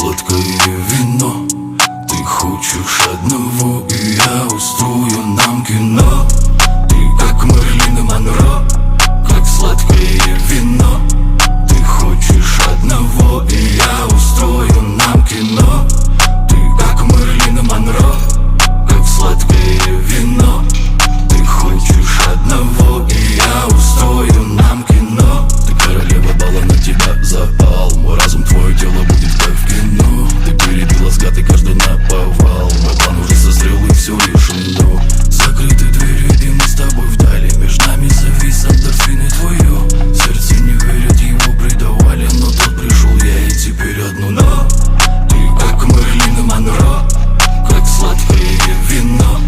сладкое вино. Ты хочешь одного, и я устрою нам кино. Ты как Мерлин и Монро, как сладкое вино. Ты хочешь одного, и я устрою нам кино. Ты как Мерлин и Монро, как сладкое вино. Ты хочешь одного, и я устрою нам кино. Ты королева бала, на тебя запал. Мой разум, твое тело будет как в кино. Ты перебила взгляд и каждый наповал. Мой план уже созрел и все решено. Закрыты двери, и мы с тобой вдали. Между нами завис эндорфин и твое сердце не верит, его предавали. Но тут пришел я, и теперь одно но. Ты как Мерлин и Монро, как сладкое вино.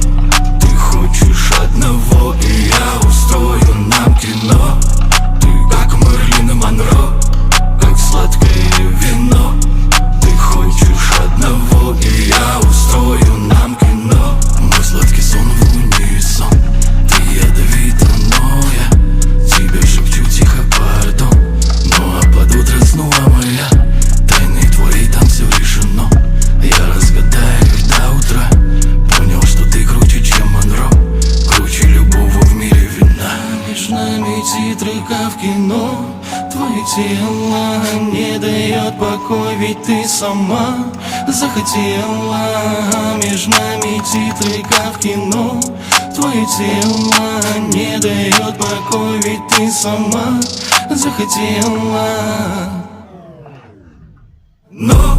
Ты хочешь одного, и я устрою нам кино. Ты как Мерлин и Монро, как сладкое вино. Ты хочешь одного, и я устрою нам кино. Мой сладкий сон в унисон. Ты ядовита, но я тебе шепчу тихо пардон. Ну а под утро снова моя тайны твои, там все решено. Я разгадаю их до утра. Понял, что ты круче, чем Монро, круче любого в мире вина. Между нами титры, как в кино. Твое тело не дает покой, ведь ты сама захотела. Между нами титры, как в кино. Твое тело не дает покой, ведь ты сама захотела. Но